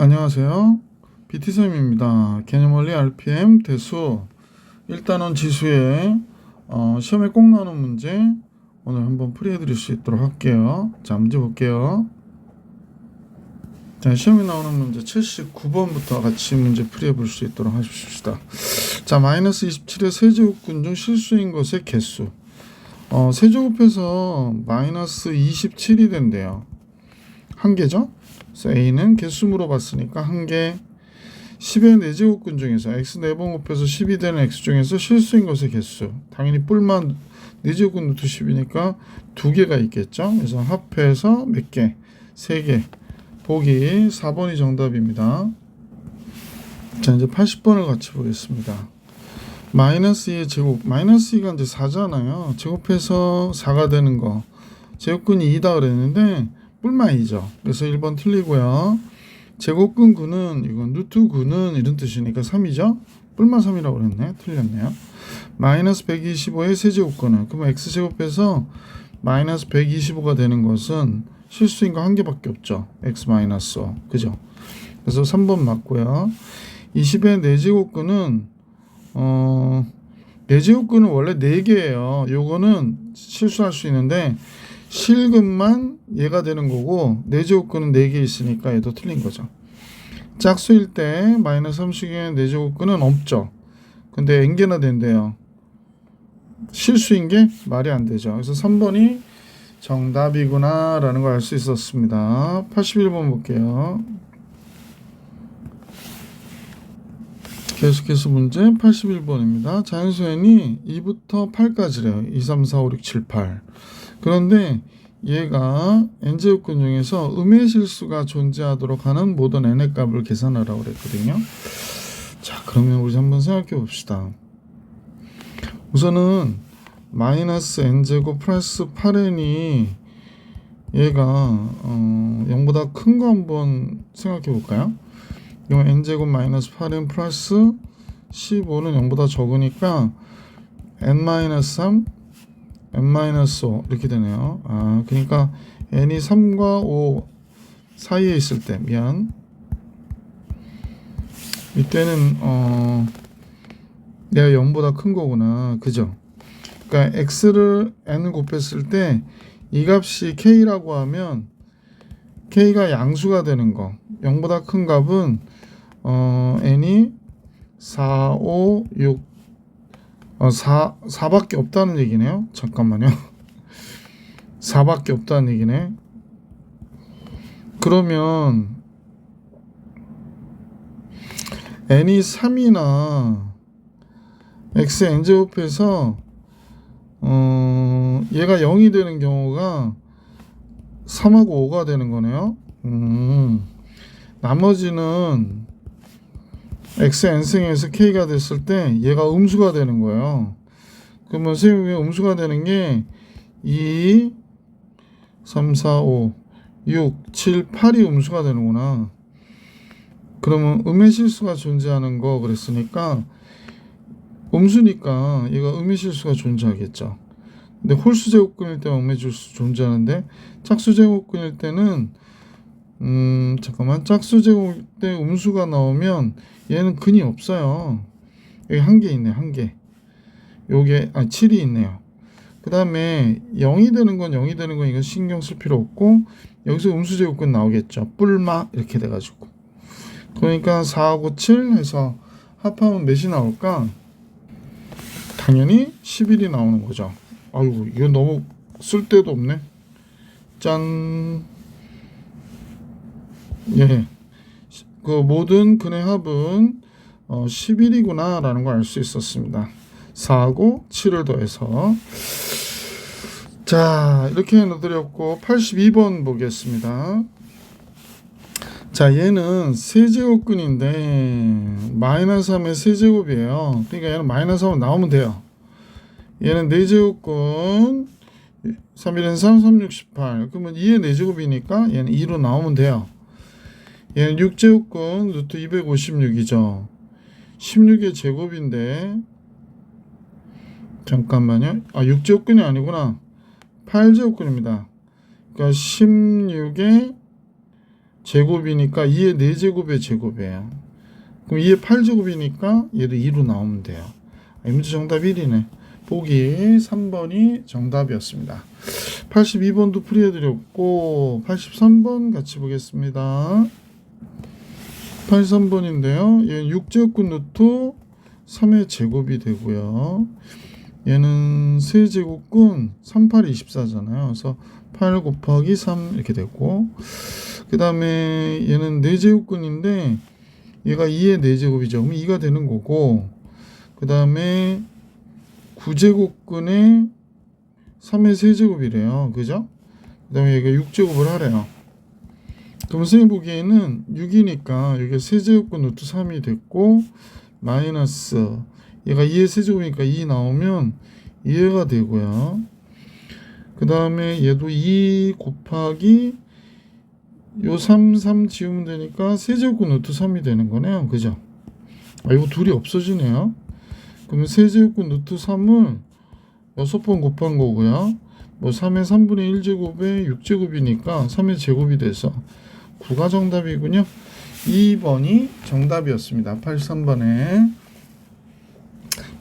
안녕하세요. BT쌤입니다. 개념원리 RPM 대수 1단원 지수의 시험에 꼭 나오는 문제 오늘 한번 풀이해 드릴 수 있도록 할게요. 자, 문제 볼게요. 자, 시험에 나오는 문제 79번부터 같이 문제 풀이해 볼 수 있도록 하십시다. 자, 마이너스 27의 세제곱근 중 실수인 것의 개수. 세제곱해서 마이너스 27이 된대요. 한 개죠? 그래서 A는 개수 물어봤으니까 한 개. 10의 4제곱근 중에서 x 4번 곱해서 10이 되는 x 중에서 실수인 것의 개수. 당연히 뿔만 4제곱근 루트 10이니까 2개가 있겠죠. 그래서 합해서 몇 개? 3개. 보기 4번이 정답입니다. 자, 이제 80번을 같이 보겠습니다. 마이너스 2의 제곱. 마이너스 2가 이제 4잖아요. 제곱해서 4가 되는 거. 제곱근이 2다 그랬는데 뿔만 2죠. 그래서 1번 틀리고요. 제곱근 9는 이건 루트 9는 이런 뜻이니까 3이죠. 뿔만 3이라고 그랬네. 틀렸네요. 마이너스 125의 세제곱근은 그러면 x제곱해서 마이너스 125가 되는 것은 실수인 거 한 개밖에 없죠. x 마이너스 5. 그죠? 그래서 3번 맞고요. 20의 4제곱근은 4제곱근은 원래 4개예요. 요거는 실수할 수 있는데 실근만 얘가 되는 거고 4제곱근은 4개 있으니까 얘도 틀린 거죠. 짝수일 때 마이너스 30의 4제곱근은 없죠. 근데 n개나 된대요. 실수인 게 말이 안 되죠. 그래서 3번이 정답이구나 라는 걸 알 수 있었습니다. 81번 볼게요. 계속해서 문제 81번입니다. 자연수행이 2부터 8까지래요. 2, 3, 4, 5, 6, 7, 8. 그런데 얘가 n제곱근 중에서 음의 실수가 존재하도록 하는 모든 n의 값을 계산하라고 그랬거든요. 자, 그러면 우리 한번 생각해 봅시다. 우선은 마이너스 n제곱 플러스 8n이 얘가 0보다 큰 거 한번 생각해 볼까요? 이건 n제곱 마이너스 8n 플러스 15는 0보다 적으니까 n-3 n-5 이렇게 되네요. 그러니까 n이 3과 5 사이에 있을 때 이때는 내가 0보다 큰 거구나. 그죠? 그러니까 x를 n을 곱했을 때 이 값이 k라고 하면 k가 양수가 되는 거. 0보다 큰 값은 n이 4, 5, 6 4밖에 없다는 얘기네요. 잠깐만요. 4밖에 없다는 얘기네. 그러면 n이 3이나 x n제곱해서 얘가 0이 되는 경우가 3하고 5가 되는 거네요. 나머지는 x n승에서 k가 됐을 때 얘가 음수가 되는 거예요. 그러면 선생님이 음수가 되는 게 2, 3, 4, 5, 6, 7, 8이 음수가 되는구나. 그러면 음의 실수가 존재하는 거 그랬으니까 음수니까 얘가 음의 실수가 존재하겠죠. 근데 홀수 제곱근일 때만 음의 실수 존재하는데 짝수 제곱근일 때는 잠깐만, 짝수 제곱 때 음수가 나오면 얘는 근이 없어요. 여기 한 개 있네요. 한 개. 요게 7이 있네요. 그 다음에 0이 되는 건 이건 신경 쓸 필요 없고 여기서 음수 제곱근 나오겠죠. 뿔마 이렇게 돼가지고. 그러니까 4하고 7 해서 합하면 몇이 나올까? 당연히 11이 나오는 거죠. 아이고, 이거 너무 쓸데도 없네. 짠. 예. 그 모든 근의 합은 11이구나 라는 걸 알 수 있었습니다. 4하고 7을 더해서. 자, 이렇게 넣어드렸고 82번 보겠습니다. 자, 얘는 세제곱근인데 마이너스 3의 세제곱이에요. 그러니까 얘는 마이너스 3은 나오면 돼요. 얘는 4제곱근 3, 1은 3, 3, 6, 18. 그러면 2의 4제곱이니까 얘는 2로 나오면 돼요. 얘는 6제곱근 루트 256이죠. 16의 제곱인데 잠깐만요. 6제곱근이 아니구나. 8제곱근입니다. 그러니까 16의 제곱이니까 2의 4제곱의 제곱이에요. 그럼 2의 8제곱이니까 얘도 2로 나오면 돼요. 이 문제 정답 1이네. 보기 3번이 정답이었습니다. 82번도 풀이해드렸고 83번 같이 보겠습니다. 83번인데요. 얘는 6제곱근 루트 3의 제곱이 되고요. 얘는 세제곱근 3, 8이 24잖아요. 그래서 8 곱하기 3 이렇게 되고, 그 다음에 얘는 4제곱근인데 얘가 2의 4제곱이죠. 그럼 2가 되는 거고, 그 다음에 9제곱근에 3의 세제곱이래요. 그죠? 그 다음에 얘가 6제곱을 하래요. 그럼 선생님 보기에는 6이니까 여기가 세제곱근 루트 3이 됐고, 마이너스 얘가 2의 세제곱이니까 2 나오면 2가 되고요. 그 다음에 얘도 2 곱하기 요 3 지우면 되니까 세제곱근 루트 3이 되는 거네요. 그죠? 이거 둘이 없어지네요. 그러면 세제곱근 루트 3을 6번 곱한 거고요. 뭐 3의 3분의 1제곱에 6제곱이니까 3의 제곱이 돼서 9가 정답이군요. 2번이 정답이었습니다. 83번에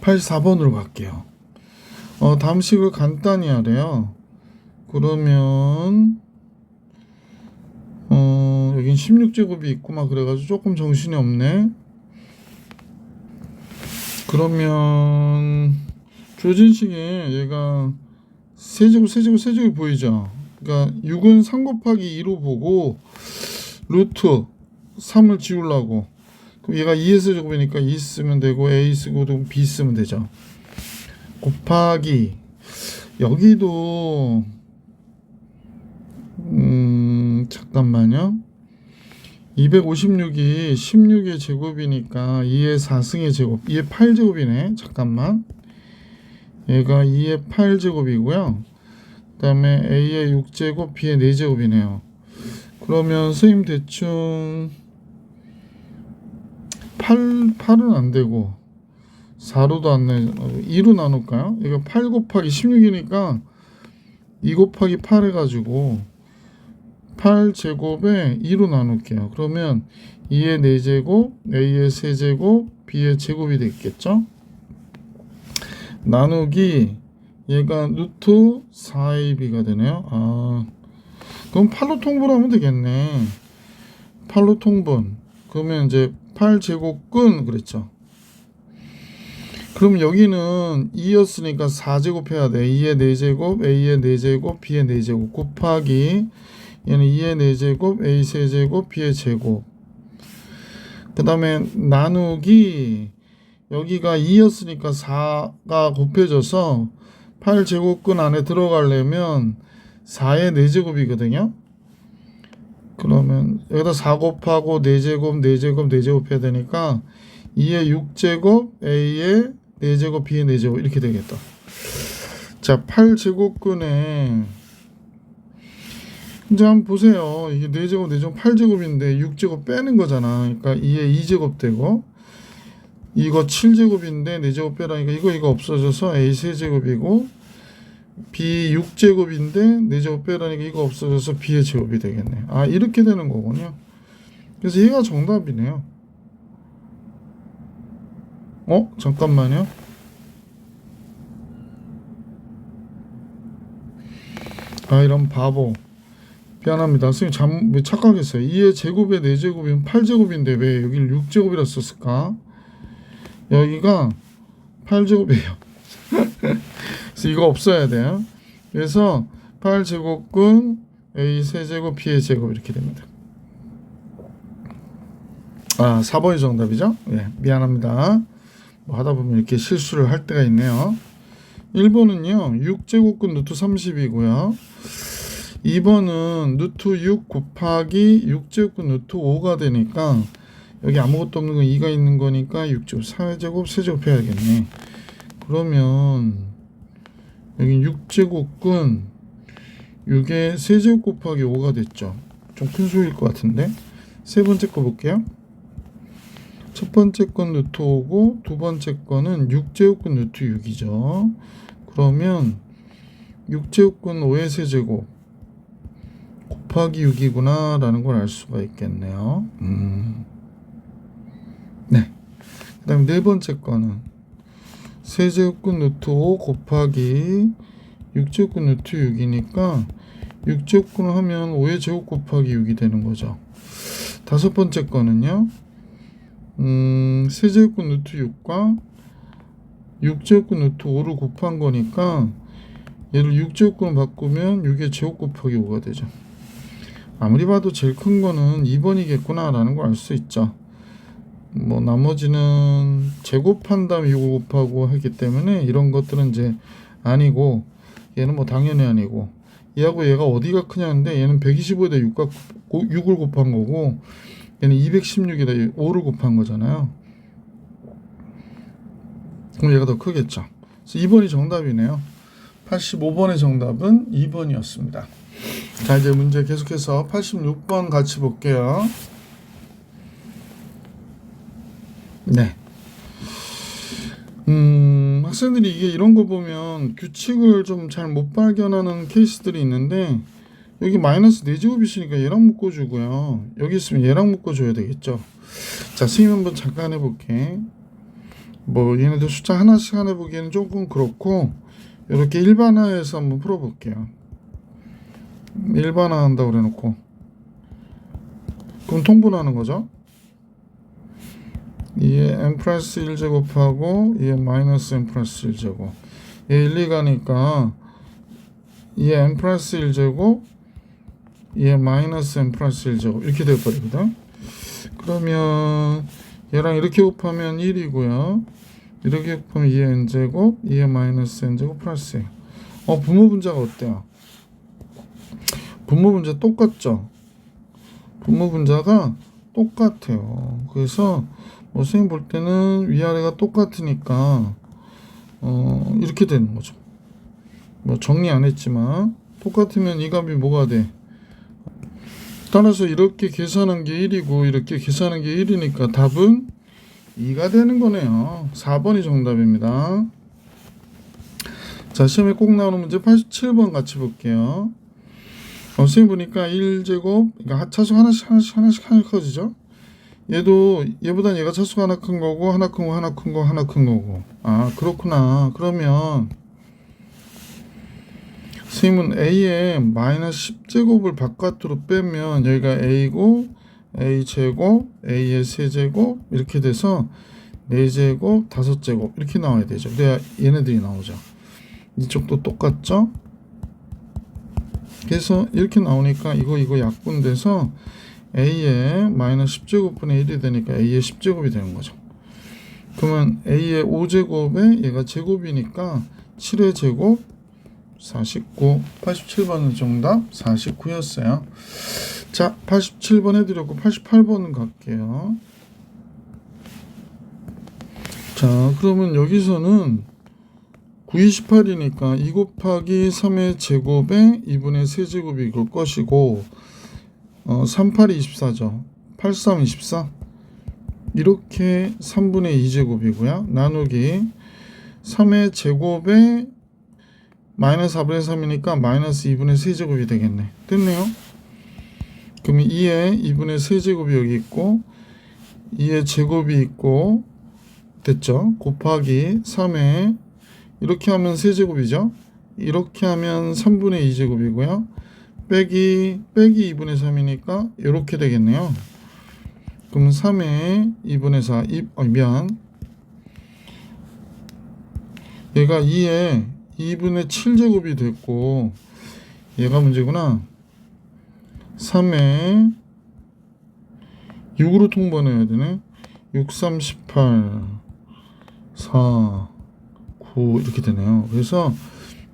84번으로 갈게요. 다음 식을 간단히 하래요. 그러면 여긴 16제곱이 있고 막 그래가지고 조금 정신이 없네. 그러면 조진식에 얘가 세제곱이 보이죠? 그러니까 6은 3 곱하기 2로 보고 루트 3을 지우려고. 그럼 얘가 2의 세제곱이니까 2 쓰면 되고 a 쓰고 b 쓰면 되죠. 곱하기 여기도 잠깐만요. 256이 16의 제곱이니까 2의 4승의 제곱, 2의 8제곱이네. 잠깐만. 얘가 2의 8제곱이고요. 그 다음에 a의 6제곱, b의 4제곱이네요. 그러면 선생님 대충 8은 안 되고 4로도 안 내. 2로 나눌까요? 이거 8 곱하기 16이니까 2 곱하기 8 해가지고 8제곱에 2로 나눌게요. 그러면 2의 4제곱, a의 세제곱, b의 제곱이 되겠죠? 나누기 얘가 루트 4ab가 되네요. 그럼 8로 통분하면 되겠네. 8로 통분. 그러면 이제 8제곱근 그랬죠. 그럼 여기는 2였으니까 4제곱 해야 돼. 2의 4제곱, a의 4제곱, b의 4제곱 곱하기 얘는 2의 4제곱, a 세제곱, b의 제곱. 그 다음에 나누기 여기가 2였으니까 4가 곱해져서 8제곱근 안에 들어가려면 4의 4제곱이거든요. 그러면 여기다 4 곱하고 4제곱, 4제곱, 4제곱 해야 되니까 2의 6제곱, a의 4제곱, b의 4제곱 이렇게 되겠다. 자, 8제곱근에 이제 한번 보세요. 이게 4제곱, 4제곱, 8제곱인데 6제곱 빼는 거잖아. 그러니까 2의 2제곱 되고 이거 7제곱인데 4제곱 빼라니까 이거 없어져서 a 세제곱이고 b 6제곱인데 4제곱 빼라니까 이거 없어져서 b의 제곱이 되겠네. 이렇게 되는 거군요. 그래서 얘가 정답이네요. 잠깐만요. 이런 바보. 미안합니다. 선생님 왜 착각했어요. 2의 제곱에 4제곱이면 8제곱인데 왜 여기를 6제곱이라 썼을까? 여기가 8제곱이에요. 그래서 이거 없어야 돼요. 그래서 8제곱근 a 세제곱 b의 제곱 이렇게 됩니다. 4번이 정답이죠? 미안합니다. 뭐 하다 보면 이렇게 실수를 할 때가 있네요. 1번은요 6제곱근 루트 30이고요 2번은 루트 6 곱하기 6제곱근 루트 5가 되니까 여기 아무것도 없는 건 2가 있는 거니까 6제곱 4제곱 세제곱 해야겠네. 그러면 여기 6제곱근 6의 세제곱 곱하기 5가 됐죠. 좀 큰 수일 것 같은데 세 번째 거 볼게요. 첫 번째 건 루트 5고 두 번째 거는 6제곱근 루트 6이죠. 그러면 6제곱근 5의 세제곱 곱하기 6이구나 라는 걸 알 수가 있겠네요. 네. 그 다음에 네 번째 거는 세제곱근 루트 5 곱하기 6제곱근 루트 6이니까 6제곱근을 하면 5의 제곱 곱하기 6이 되는 거죠. 다섯 번째 거는요. 세제곱근 루트 6과 6제곱근 루트 5를 곱한 거니까 얘를 6제곱근을 바꾸면 6의 제곱 곱하기 5가 되죠. 아무리 봐도 제일 큰 거는 2번이겠구나 라는 걸 알 수 있죠. 뭐 나머지는 제곱한 다음에 6을 곱하고 하기 때문에 이런 것들은 이제 아니고, 얘는 뭐 당연히 아니고, 얘하고 얘가 어디가 크냐는데 얘는 125에다 6을 곱한 거고 얘는 216에다 5를 곱한 거잖아요. 그럼 얘가 더 크겠죠. 그래서 2번이 정답이네요. 85번의 정답은 2번이었습니다. 자, 이제 문제 계속해서 86번 같이 볼게요. 네. 학생들이 이게 이런 거 보면 규칙을 좀 잘 못 발견하는 케이스들이 있는데, 여기 마이너스 4제곱이 있으니까 얘랑 묶어주고요. 여기 있으면 얘랑 묶어줘야 되겠죠. 자, 선생님 한번 잠깐 해볼게. 뭐 얘네들 숫자 하나씩 해보기에는 조금 그렇고, 이렇게 일반화해서 한번 풀어볼게요. 일반화 한다고 그래놓고 그럼 통분하는 거죠. 얘 n 플러스 1제곱하고 얘 마이너스 n 플러스 1제곱, 얘 1, 2 가니까 얘 n 플러스 1제곱 얘 마이너스 n 플러스 1제곱 이렇게 되어버리거든. 그러면 얘랑 이렇게 곱하면 1이고요. 이렇게 곱하면 2의 n제곱 2의 마이너스 n제곱 플러스 1. 분모 분자가 어때요? 분모 분자 똑같죠? 분모 분자가 똑같아요. 그래서 뭐 선생님 볼 때는 위아래가 똑같으니까 이렇게 되는 거죠. 뭐 정리 안 했지만 똑같으면 이 값이 뭐가 돼? 따라서 이렇게 계산한 게 1이고 이렇게 계산한 게 1이니까 답은 2가 되는 거네요. 4번이 정답입니다. 자, 시험에 꼭 나오는 문제 87번 같이 볼게요. 선생님 보니까 1제곱, 그러니까 차수가 하나씩 커지죠? 얘도 얘보단 얘가 차수가 하나 큰 거고 하나 큰 거 하나 큰 거 하나 큰 거고. 아, 그렇구나. 그러면 선생님은 a의 마이너스 10제곱을 바깥으로 빼면 여기가 a고 a제곱 a의 세제곱 이렇게 돼서 4제곱 5제곱 이렇게 나와야 되죠. 그래야 얘네들이 나오죠. 이쪽도 똑같죠? 그래서 이렇게 나오니까 이거 약분돼서 a의 마이너스 10제곱분의 1이 되니까 a의 10제곱이 되는 거죠. 그러면 a의 5제곱에 얘가 제곱이니까 7의 제곱 49. 87번은 정답 49였어요. 자, 87번 해드렸고 88번은 갈게요. 자, 그러면 여기서는 9, 28이니까 2 곱하기 3의 제곱에 2분의 세제곱이 이걸 것이고 3, 8이 24죠. 8, 3, 24 이렇게 3분의 2제곱이고요. 나누기 3의 제곱에 마이너스 4분의 3이니까 마이너스 2분의 세제곱이 되겠네. 됐네요. 그러면 2의 2분의 세제곱이 여기 있고 2의 제곱이 있고 됐죠. 곱하기 3의 이렇게 하면 세제곱이죠. 이렇게 하면 3분의 2제곱이고요. 빼기 2분의 3이니까 이렇게 되겠네요. 그럼 3의 2분의 4 얘가 2의 2분의 7제곱이 됐고 얘가 문제구나. 3의 6으로 통분해야 되네. 6, 3, 18 4 9 이렇게 되네요. 그래서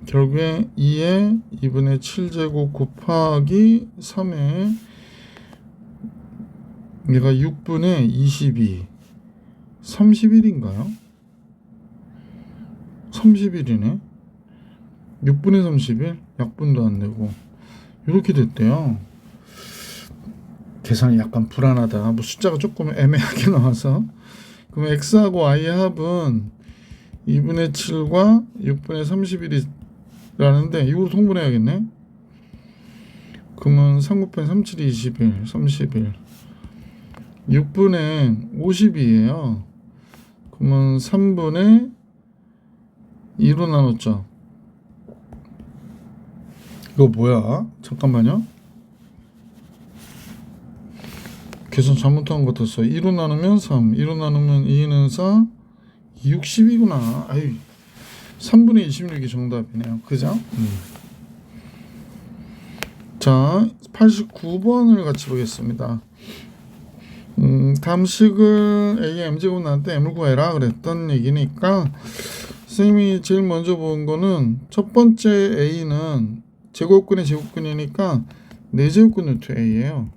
결국에 2의 2분의 7제곱 곱하기 3의 얘가 6분의 22 31인가요? 31이네. 6분의 31 약분도 안 되고 이렇게 됐대요. 계산이 약간 불안하다. 뭐 숫자가 조금 애매하게 나와서. 그럼 x하고 y의 합은 2분의 7과 6분의 31이라는데 이걸 통분해야겠네. 그러면 3 곱하기 3, 7이 21, 31. 6분의 50이에요. 그러면 3분의 2로 나눴죠. 이거 뭐야? 잠깐만요. 계산 잘못한 것 같았어. 2로 나누면 3, 2로 나누면 2는 4, 60이구나. 아유, 3분의 26이 정답이네요. 그죠? 자, 89번을 같이 보겠습니다. 담식을 A의 M제곱 나한테 M을 구해라 그랬던 얘기니까 선생님이 제일 먼저 본 거는 첫 번째 A는 제곱근의 제곱근이니까 4제곱근 루트 A예요.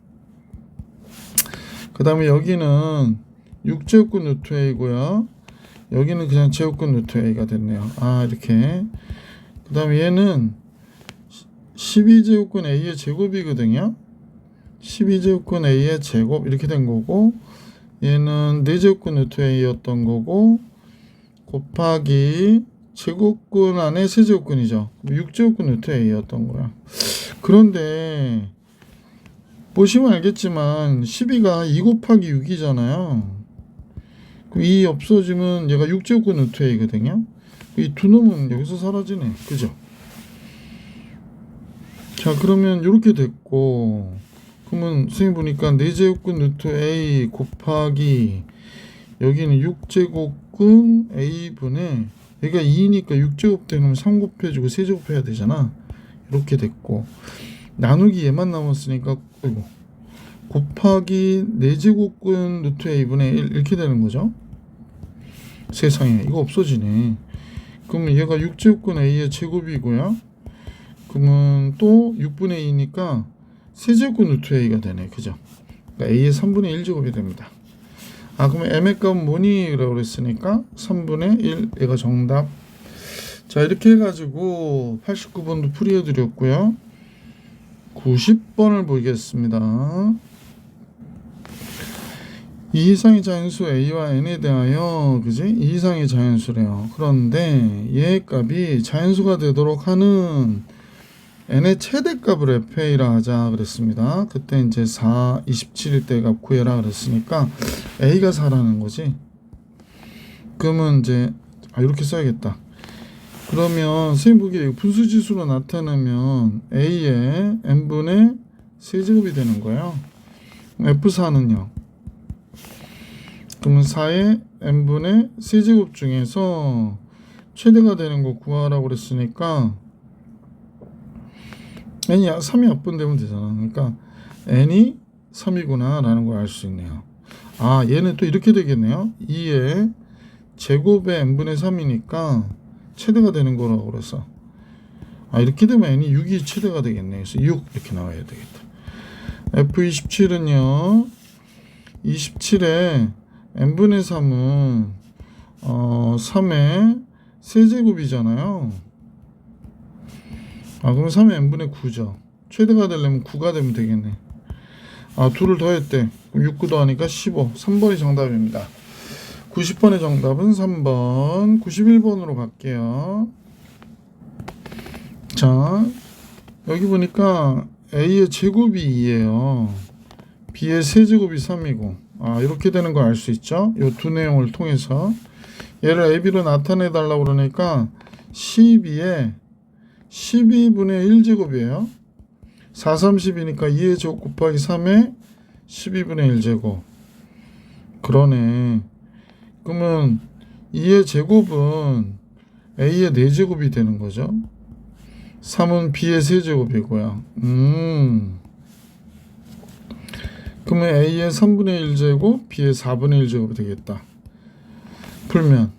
그 다음에 여기는 6제곱근 루트 A고요. 여기는 그냥 제곱근 루트 A가 됐네요. 아, 이렇게. 그 다음에 얘는 12제곱근 A의 제곱이거든요. 12제곱근 A의 제곱 이렇게 된 거고, 얘는 4제곱근 루트 A였던 거고, 곱하기 제곱근 안에 세제곱근이죠. 6제곱근 루트 A였던 거야. 그런데 보시면 알겠지만 12가 2 곱하기 6이잖아요. 그럼 2 없어지면 얘가 6제곱근 루트 A거든요. 이 두 놈은 여기서 사라지네. 그죠? 자, 그러면 이렇게 됐고, 그러면 선생님 보니까 4제곱근 루트 A 곱하기 여기는 6제곱근 A분의 여기가 2니까 6제곱 되면 3 곱해주고 세제곱 해야 되잖아. 이렇게 됐고, 나누기 얘만 남았으니까 곱하기 4제곱근 루트 A분의 1 이렇게 되는 거죠. 세상에, 이거 없어지네. 그러면 얘가 6제곱근 A의 제곱이고요. 그러면 또 6분의 2니까 세제곱근 루트 A가 되네. 그죠? 그러니까 A의 3분의 1제곱이 됩니다. 아, 그러면 M의 값은 뭐니? 라고 그랬으니까 3분의 1, 얘가 정답. 자, 이렇게 해가지고 89번도 풀이해드렸고요. 90번을 보겠습니다. 이 이상의 자연수 A와 N에 대하여, 그지? 이 이상의 자연수래요. 그런데 얘의 값이 자연수가 되도록 하는 N의 최대값을 FA라 하자 그랬습니다. 그때 이제 4, 27일 때 값 구해라 그랬으니까 A가 4라는 거지. 그러면 이제 이렇게 써야겠다. 그러면 선생님 보기에 분수지수로 나타내면 A의 N분의 세제곱이 되는 거예요. F4는요. 그러면 4의 N분의 세제곱 중에서 최대가 되는 거 구하라고 그랬으니까 n이 3이 약분되면 되잖아. 그러니까 n이 3이구나 라는 걸 알 수 있네요. 아, 얘는 또 이렇게 되겠네요. 2의 제곱의 n분의 3이니까 최대가 되는 거라고 그래서, 아, 이렇게 되면 n이 6이 최대가 되겠네. 그래서 6 이렇게 나와야 되겠다. F27은요 27에 n분의 3은 3의 세제곱이잖아요. 아, 그럼 3의 n분의 9죠. 최대가 되려면 9가 되면 되겠네. 아, 2를 더했대. 그럼 6, 9 더하니까 15. 3번이 정답입니다. 90번의 정답은 3번. 91번으로 갈게요. 자, 여기 보니까 A의 제곱이 2예요. B의 세제곱이 3이고. 아, 이렇게 되는 걸 알 수 있죠. 이 두 내용을 통해서. 얘를 AB로 나타내 달라고 그러니까 12에 12분의 1제곱이에요. 4, 30이니까 2의 제곱 곱하기 3의 12분의 1제곱. 그러네. 그러면 2의 제곱은 A의 4제곱이 되는 거죠. 3은 B의 세제곱이고요. 그러면 A의 3분의 1제곱, B의 4분의 1제곱이 되겠다. 풀면.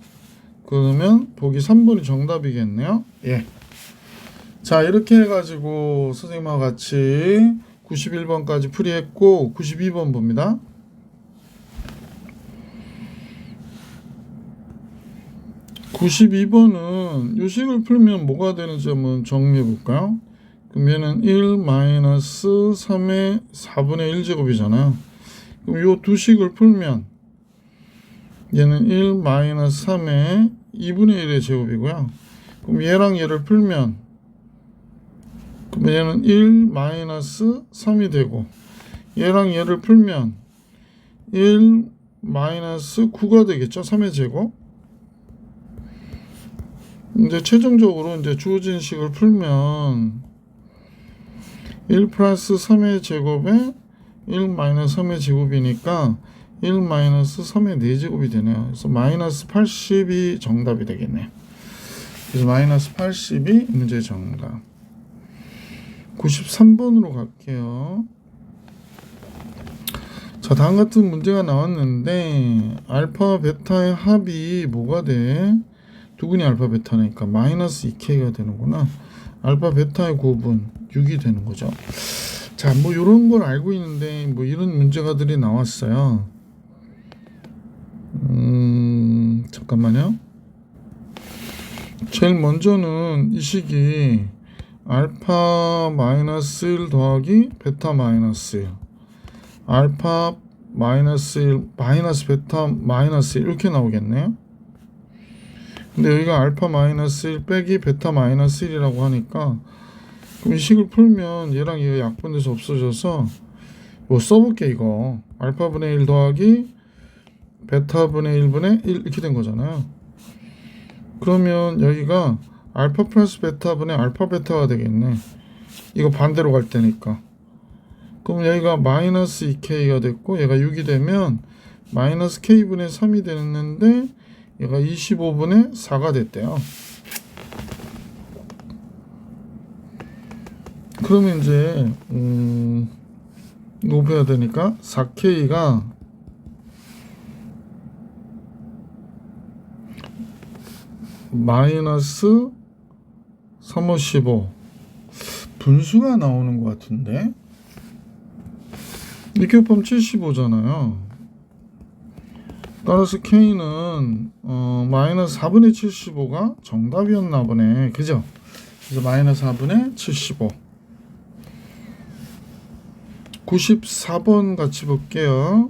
그러면 보기 3번이 정답이겠네요. 예. 자, 이렇게 해가지고 선생님과 같이 91번까지 풀이했고 92번 봅니다. 92번은 요식을 풀면 뭐가 되는지 한번 정리해 볼까요? 그럼 얘는 1-3의 4분의 1제곱이잖아요. 그럼 요 두 식을 풀면 얘는 1-3의 2분의 1의 제곱이고요. 그럼 얘랑 얘를 풀면 그러면 얘는 1 마이너스 3이 되고 얘랑 얘를 풀면 1 마이너스 9가 되겠죠. 3의 제곱. 이제 최종적으로 이제 주어진 식을 풀면 1 플러스 3의 제곱에 1 마이너스 3의 제곱이니까 1 마이너스 3의 4제곱이 되네요. 그래서 마이너스 80이 정답이 되겠네요. 그래서 마이너스 80이 문제 정답. 93번으로 갈게요. 자, 다음 같은 문제가 나왔는데 알파 베타의 합이 뭐가 돼? 두근이 알파 베타니까 마이너스 2k가 되는구나. 알파 베타의 곱은 6이 되는 거죠. 자, 뭐 이런 걸 알고 있는데 뭐 이런 문제가들이 나왔어요. 잠깐만요. 제일 먼저는 이 식이 알파 마이너스 1 더하기 베타 마이너스 1, 알파 마이너스 1 마이너스 베타 마이너스 1 이렇게 나오겠네요. 근데 여기가 알파 마이너스 1 빼기 베타 마이너스 1이라고 하니까 그럼 이 식을 풀면 얘랑 얘가 약분돼서 없어져서 뭐 써볼게. 이거 알파분의 1 더하기 베타분의 1분의 1 이렇게 된 거잖아요. 그러면 여기가 알파 플러스 베타분의 알파 베타가 되겠네. 이거 반대로 갈 때니까. 그럼 여기가 마이너스 2k가 됐고 얘가 6이 되면 마이너스 k분의 3이 됐는데 얘가 25분의 4가 됐대요. 그러면 이제 곱해야 되니까 4k가 마이너스 3, 5, 15 분수가 나오는 것 같은데 이렇게 곱하면 75잖아요. 따라서 K는 마이너스 4분의 75가 정답이었나 보네. 그죠? 그래서 마이너스 4분의 75. 94번 같이 볼게요.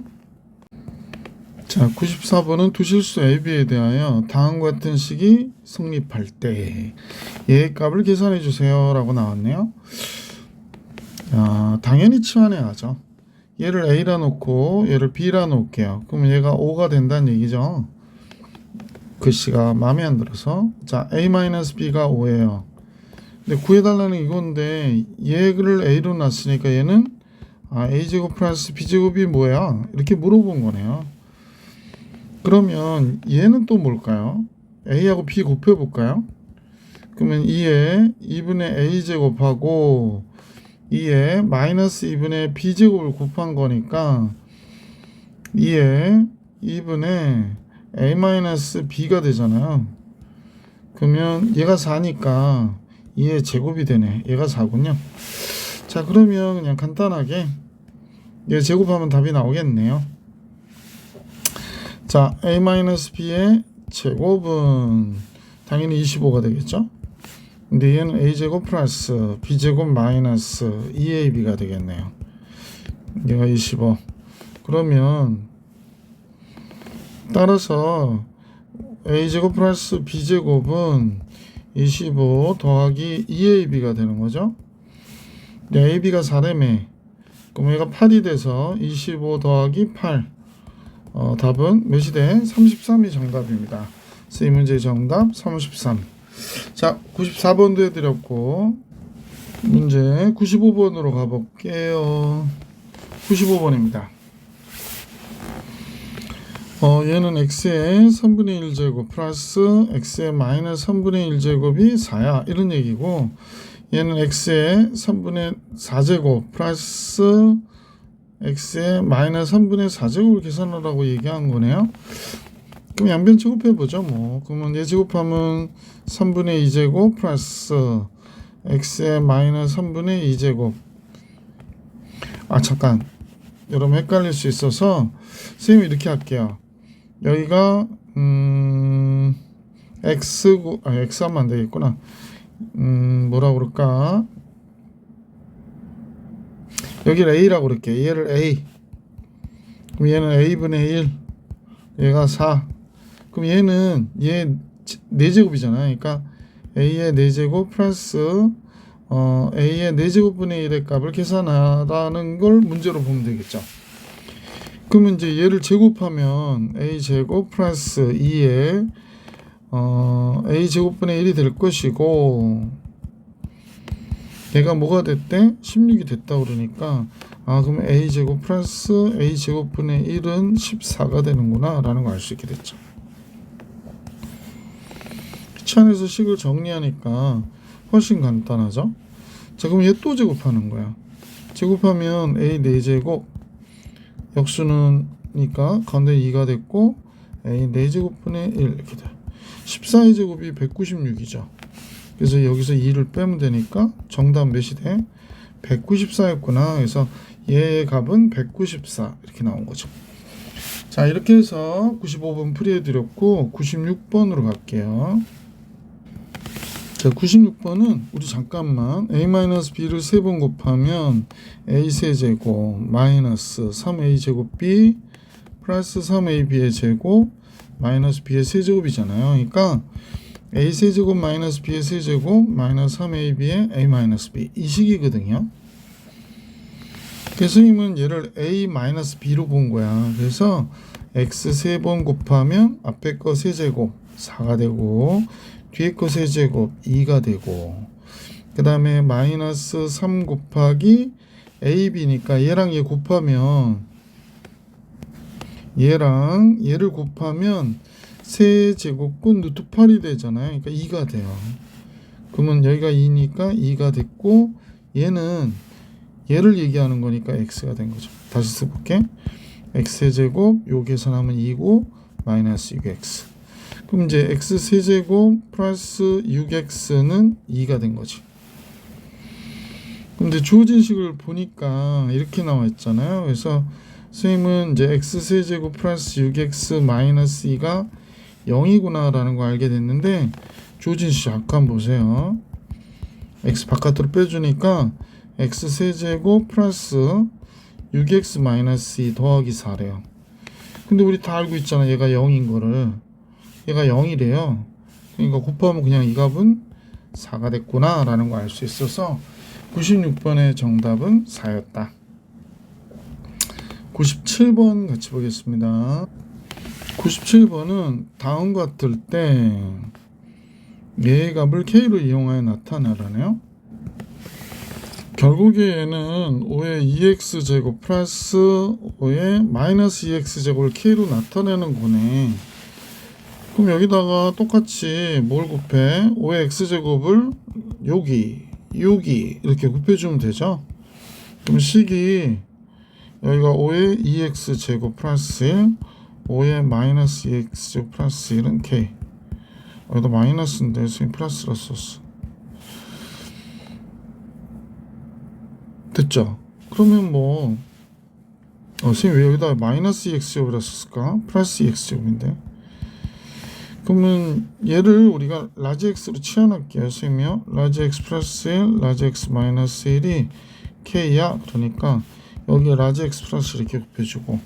자, 94번은 두 실수 AB에 대하여 다음과 같은 식이 성립할 때 얘의 값을 계산해 주세요 라고 나왔네요. 당연히 치환해야죠. 얘를 A라 놓고 얘를 B라 놓을게요. 그러면 얘가 5가 된다는 얘기죠. 글씨가 마음에 안 들어서. 자, A-B가 5예요. 근데 구해달라는 이건데 얘를 A로 놨으니까 얘는 A제곱 플러스 B제곱이 뭐야? 이렇게 물어본 거네요. 그러면 얘는 또 뭘까요? A하고 B 곱해볼까요? 그러면 2에 2분의 A제곱하고 2에 마이너스 2분의 B제곱을 곱한 거니까 2에 2분의 A-B가 되잖아요. 그러면 얘가 4니까 2의 제곱이 되네. 얘가 4군요. 자, 그러면 그냥 간단하게 얘 제곱하면 답이 나오겠네요. 자, A-B의 제곱은 당연히 25가 되겠죠. 근데 얘는 A제곱 플러스 B제곱 마이너스 2AB가 되겠네요. 얘가 25. 그러면 따라서 A제곱 플러스 B제곱은 25 더하기 2AB가 되는 거죠. AB가 4라며. 그럼 얘가 8이 돼서 25 더하기 8. 답은 몇이 돼? 33이 정답입니다. 그래서 이 문제의 정답 33. 자, 94번도 해드렸고 문제 95번으로 가볼게요. 95번입니다. 얘는 x의 3분의 1제곱 플러스 x의 마이너스 3분의 1제곱이 4야 이런 얘기고, 얘는 x의 3분의 4제곱 플러스 x의 마이너스 3분의 4제곱을 계산하라고 얘기한 거네요. 그럼 양변 제곱해보죠. 뭐 그러면 얘 제곱하면 3분의 2제곱 플러스 x의 마이너스 3분의 2제곱. 잠깐, 여러분 헷갈릴 수 있어서 선생님이 이렇게 할게요. 여기가 x고 x 하면 안 되겠구나. 뭐라 그럴까? 여기를 a라고 그럴게. 얘를 a. 그럼 얘는 a분의 1. 얘가 4. 그럼 얘는 얘 4제곱이잖아. 그러니까 a의 4제곱 플러스 a의 4제곱분의 1의 값을 계산하라는 걸 문제로 보면 되겠죠. 그러면 이제 얘를 제곱하면 a 제곱 플러스 2에 a 제곱분의 1이 될 것이고, 얘가 뭐가 됐대? 16이 됐다 그러니까 그러면 a 제곱 플러스 a 제곱분의 1은 14가 되는구나 라는 걸 알 수 있게 됐죠. 귀찮아서 식을 정리하니까 훨씬 간단하죠. 자, 그럼 얘 또 제곱하는 거야. 제곱하면 a 4제곱 역수는니까 가운데 2가 됐고 a 4제곱분의 1 이렇게 돼. 14의 제곱이 196이죠. 그래서 여기서 2를 빼면 되니까 정답 몇이 돼? 194였구나. 그래서 얘의 값은 194 이렇게 나온 거죠. 자, 이렇게 해서 95번 풀이해드렸고 96번으로 갈게요. 자, 96번은 우리 잠깐만 a-b를 3번 곱하면 a 세제곱 마이너스 3a 제곱 b 플러스 3ab의 제곱 마이너스 b의 세제곱이잖아요. 그러니까 a 세제곱 마이너스 b의 세제곱 마이너스 3ab의 a 마이너스 b 이 식이거든요. 그래서 선생님은 얘를 a 마이너스 b로 본 거야. 그래서 x 3번 곱하면 앞에 거 세제곱 4가 되고 뒤에 거 세제곱 2가 되고, 그 다음에 마이너스 3 곱하기 ab니까 얘랑 얘 곱하면 얘랑 얘를 곱하면 세제곱근 루트 8이 되잖아요. 그러니까 2가 돼요. 그러면 여기가 2니까 2가 됐고 얘는 얘를 얘기하는 거니까 x가 된 거죠. 다시 써볼게. x세제곱 요 계산하면 2고 마이너스 6x. 그럼 이제 x 세제곱 플러스 6x는 2가 된 거지. 그럼 이제 주어진 식을 보니까 이렇게 나와 있잖아요. 그래서 선생님은 이제 x 세제곱 플러스 6x 마이너스 2가 0이구나 라는 거 알게 됐는데, 주어진 식 잠깐 보세요. x 바깥으로 빼주니까 x 세제곱 플러스 6x 마이너스 2 더하기 4래요. 근데 우리 다 알고 있잖아. 얘가 0인 거를. 얘가 0이래요. 그러니까 곱하면 그냥 이 값은 4가 됐구나 라는 거 알 수 있어서 96번의 정답은 4였다. 97번 같이 보겠습니다. 97번은 다음 같을 때 얘의 값을 k로 이용하여 나타내라네요. 결국에 얘는 5의 2x제곱 플러스 5의 마이너스 2x제곱을 k로 나타내는 거네. 그럼 여기다가 똑같이 뭘 곱해? 5의 x제곱을 여기 이렇게 곱해주면 되죠. 그럼 식이 여기가 5의 2x제곱 플러스 1 5의 마이너스 2x제곱 플러스 1은 k. 여기다 마이너스인데 선생님 플러스라 썼어. 됐죠? 그러면 뭐 선생님 왜 여기다 마이너스 2x제곱이라 썼을까? 플러스 2x제곱인데. 그러면 얘를 우리가 라지 x로 치환할게요. 선생님이요. 라지 x 플러스 1, 라지 x 마이너스 1이 k야. 그러니까 여기에 라지 x 플러스 이렇게 곱해주고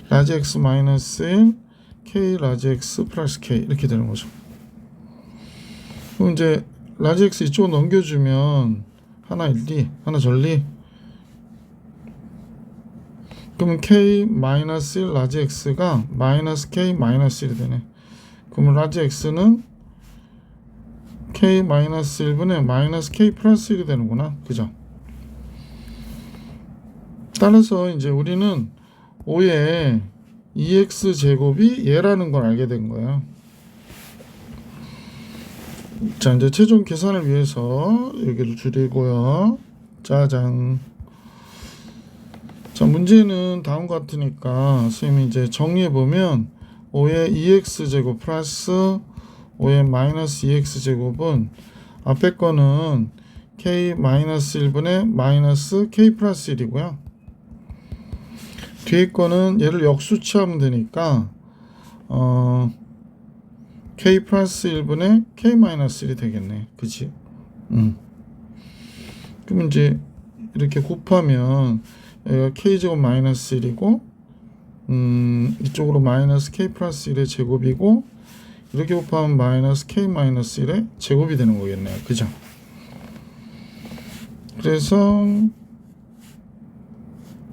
라지 x 마이너스 1, k 라지 x 플러스 k 이렇게 되는 거죠. 그럼 이제 라지 x 이쪽으로 넘겨주면 하나 일리, 하나 전리. 그러면 k 마이너스 1 라지 x가 마이너스 k 마이너스 1이 되네. 그러면 라지 x는 k 마이너스 1분의 마이너스 k 플러스 1이 되는구나. 그죠? 따라서 이제 우리는 5의 2x 제곱이 얘라는 걸 알게 된 거예요. 자, 이제 최종 계산을 위해서 여기를 줄이고요. 짜잔. 자, 문제는 다음과 같으니까 선생님이 이제 정리해보면 5의 2x 제곱 플러스 5의 마이너스 2x 제곱은 앞에 거는 k 마이너스 1분의 마이너스 k 플러스 1이고요. 뒤에 거는 얘를 역수치하면 되니까 k 플러스 1분의 k 마이너스 1이 되겠네. 그치? 그럼 이제 이렇게 곱하면 여기가 k 제곱 마이너스 1이고 이쪽으로 마이너스 k 플러스 1의 제곱이고 이렇게 곱하면 마이너스 k 마이너스 1의 제곱이 되는 거겠네요. 그죠? 그래서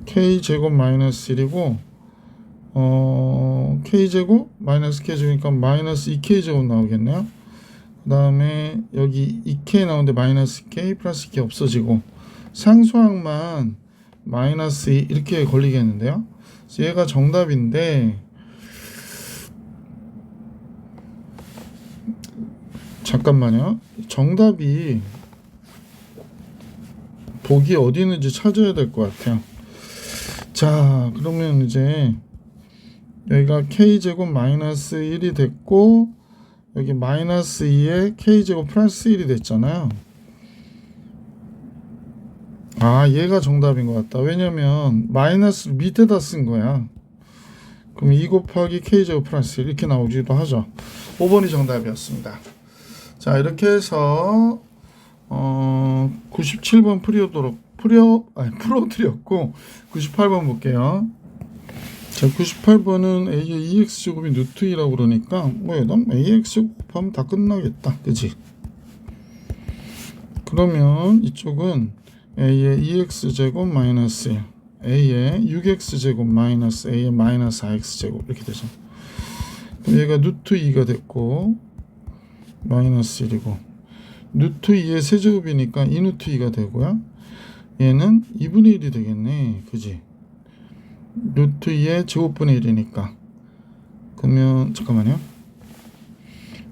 k제곱 마이너스 1이고 k제곱 마이너스 k제곱이니까 마이너스 2k제곱 나오겠네요. 그 다음에 여기 2k 나오는데 마이너스 k 플러스 k 없어지고 상수항만 마이너스 2 이렇게 걸리겠는데요. 그래서 얘가 정답인데 잠깐만요. 정답이 복이 어디 있는지 찾아야 될 것 같아요. 자, 그러면 이제 여기가 k제곱 마이너스 1이 됐고 여기 마이너스 2에 k제곱 플러스 1이 됐잖아요. 아, 얘가 정답인 것 같다. 왜냐면 마이너스를 밑에다 쓴 거야. 그럼 2 곱하기 k제곱 플러스 1 이렇게 나오기도 하죠. 5번이 정답이었습니다. 자, 이렇게 해서 97번 풀어드렸고 98번 볼게요. 자, 98번은 a의 2x제곱이 루트 2라고 그러니까 난 ax제곱 곱하면 다 끝나겠다. 그치? 그러면 이쪽은 a의 2x제곱 마이너스 1, a의 6x제곱 마이너스 a의 마이너스 4x제곱 이렇게 되죠. 그럼 얘가 루트 2가 됐고 마이너스 1이고 루트 2의 세제곱이니까 2 루트 2가 되고요. 얘는 2분의 1이 되겠네. 그지? 루트 2의 제곱분의 1이니까. 그러면 잠깐만요.